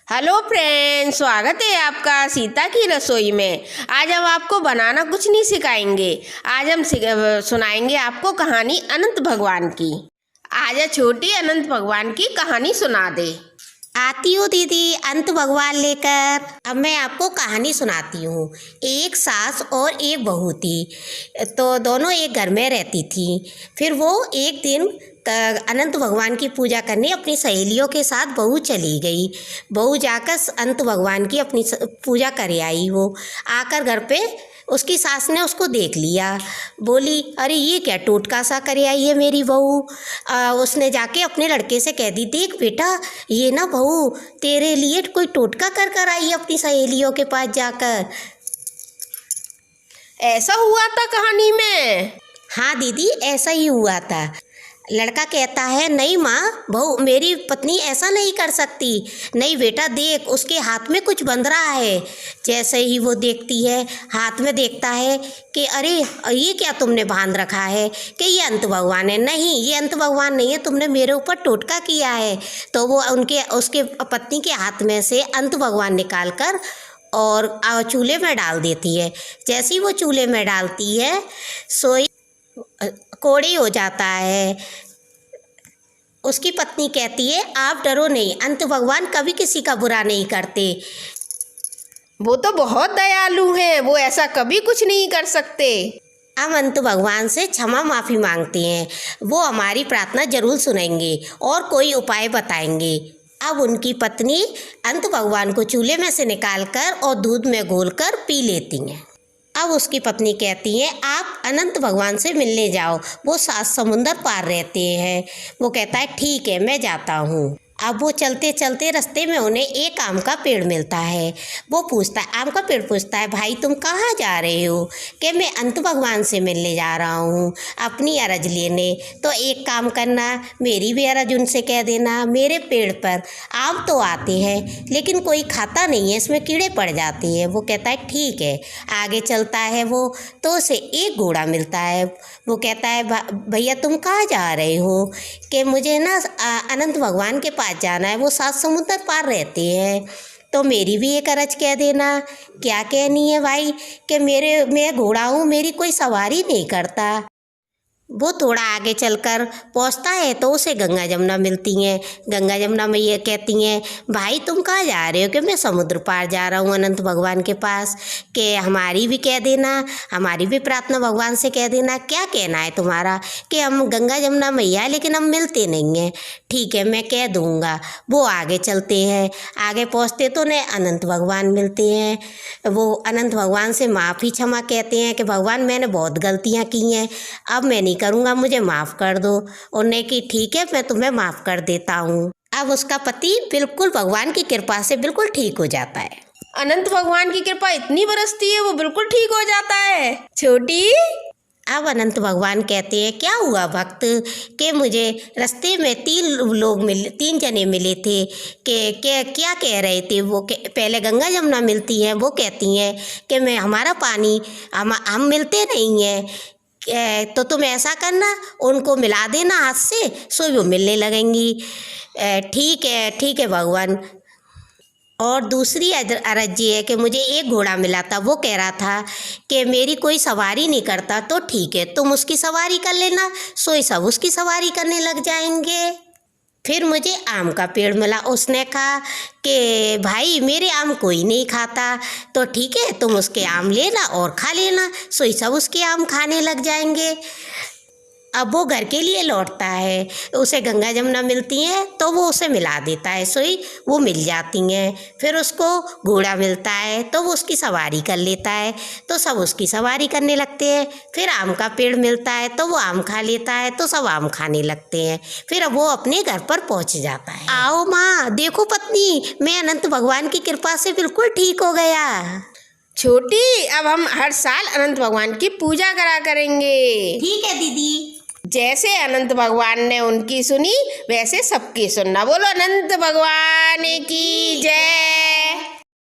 Hello friends, स्वागत है आपका सीता की रसोई में। आज हम आपको बनाना कुछ नहीं सिखाएंगे। आज हम सुनाएंगे आपको कहानी अनंत भगवान की। आजा छोटी, अनंत भगवान की कहानी सुना दे। आती हूँ दीदी, अंत भगवान लेकर। अब मैं आपको कहानी सुनाती हूँ। एक सास और एक बहू थी, तो दोनों एक घर में रहती थी। फिर वो एक दिन अनंत भगवान की पूजा करने अपनी सहेलियों के साथ बहू चली गई। बहू जाकर अनंत भगवान की अपनी पूजा कर आई। वो आकर घर पे उसकी सास ने उसको देख लिया। बोली, अरे ये क्या टोटका सा कर आई है मेरी बहू। उसने जाके अपने लड़के से कह दी, देख बेटा, ये ना बहू तेरे लिए कोई टोटका कर कर आई है अपनी सहेलियों के पास जाकर। ऐसा हुआ था कहानी में? हाँ दीदी, ऐसा ही हुआ था। लड़का कहता है, नहीं माँ, बहू मेरी पत्नी ऐसा नहीं कर सकती। नहीं बेटा, देख उसके हाथ में कुछ बंध रहा है। जैसे ही वो देखती है, हाथ में देखता है कि अरे ये क्या तुमने बांध रखा है, कि ये अंत भगवान है। नहीं, ये अंत भगवान नहीं है, तुमने मेरे ऊपर टोटका किया है। तो वो उसके पत्नी के हाथ में से अंत भगवान निकाल कर और चूल्हे में डाल देती है। जैसे ही वो चूल्हे में डालती है, सोई कोड़ी हो जाता है। उसकी पत्नी कहती है, आप डरो नहीं, अंत भगवान कभी किसी का बुरा नहीं करते। वो तो बहुत दयालु हैं, वो ऐसा कभी कुछ नहीं कर सकते। हम अंत भगवान से क्षमा माफ़ी मांगते हैं, वो हमारी प्रार्थना जरूर सुनेंगे और कोई उपाय बताएंगे। अब उनकी पत्नी अंत भगवान को चूल्हे में से निकालकर और दूध में घोलकर पी लेती हैं। अब उसकी पत्नी कहती है, आप अनंत भगवान से मिलने जाओ, वो 7 समुंदर पार रहते हैं। वो कहता है, ठीक है, मैं जाता हूँ। अब वो चलते चलते रास्ते में उन्हें एक आम का पेड़ मिलता है। वो पूछता है, आम का पेड़ पूछता है, भाई तुम कहाँ जा रहे हो? कि मैं अंत भगवान से मिलने जा रहा हूँ, अपनी अरज लेने। तो एक काम करना, मेरी भी अरज उनसे कह देना। मेरे पेड़ पर आम तो आते हैं लेकिन कोई खाता नहीं है, इसमें कीड़े पड़ जाते हैं। वो कहता है, ठीक है। आगे चलता है वो, तो उसे एक घोड़ा मिलता है। वो कहता है, भैया तुम कहाँ जा रहे हो? कि मुझे ना अनंत भगवान के पास जाना है, वो 7 समुंदर पार रहते हैं। तो मेरी भी एक अरज कह देना। क्या कहनी है भाई? कि मैं घोड़ा हूँ, मेरी कोई सवारी नहीं करता। वो थोड़ा आगे चलकर पहुंचता है तो उसे गंगा जमुना मिलती हैं। गंगा जमुना में ये कहती हैं, भाई तुम कहाँ जा रहे हो? कि मैं समुद्र पार जा रहा हूँ अनंत भगवान के पास। कि हमारी भी कह देना, हमारी भी प्रार्थना भगवान से कह देना। क्या कहना है तुम्हारा? कि हम गंगा जमुना मैया, लेकिन हम मिलते नहीं हैं। ठीक है, मैं कह दूँगा। वो आगे चलते हैं, आगे पहुँचते तो उन्हें अनंत भगवान मिलते हैं। वो अनंत भगवान से माफ़ी क्षमा कहते हैं कि भगवान मैंने बहुत गलतियाँ की हैं, अब मैं नहीं करूँगा, मुझे माफ़ कर दो। उन्हें कि ठीक है, मैं तुम्हें माफ़ कर देता हूँ। अब उसका पति बिल्कुल भगवान की कृपा से बिल्कुल ठीक हो जाता है। अनंत भगवान की कृपा इतनी बरसती है, वो बिल्कुल ठीक हो जाता है छोटी। अब अनंत भगवान कहते हैं, क्या हुआ भक्त? कि मुझे रास्ते में 3 जने मिले थे। कि क्या कह रहे थे वो? पहले गंगा जमुना मिलती है, वो कहती हैं कि मैं हमारा पानी हम मिलते नहीं हैं। तो तुम ऐसा करना, उनको मिला देना हाथ से, सो वो मिलने लगेंगी। ठीक है भगवान। और दूसरी अरज ये है कि मुझे एक घोड़ा मिला था, वो कह रहा था कि मेरी कोई सवारी नहीं करता। तो ठीक है, तुम उसकी सवारी कर लेना, सो सब उसकी सवारी करने लग जाएंगे। फिर मुझे आम का पेड़ मिला, उसने कहा कि भाई मेरे आम कोई नहीं खाता। तो ठीक है, तुम उसके आम लेना और खा लेना, सो सब उसके आम खाने लग जाएंगे। अब वो घर के लिए लौटता है, उसे गंगा जमुना मिलती हैं तो वो उसे मिला देता है, सोई वो मिल जाती हैं। फिर उसको घोड़ा मिलता है तो वो उसकी सवारी कर लेता है, तो सब उसकी सवारी करने लगते हैं। फिर आम का पेड़ मिलता है तो वो आम खा लेता है, तो सब आम खाने लगते हैं। फिर वो अपने घर पर पहुंच जाता है। आओ माँ, देखो पत्नी, मैं अनंत भगवान की कृपा से बिल्कुल ठीक हो गया। छोटी, अब हम हर साल अनंत भगवान की पूजा करा करेंगे। ठीक है दीदी। जैसे अनंत भगवान ने उनकी सुनी, वैसे सबकी सुनना। बोलो अनंत भगवान की जय।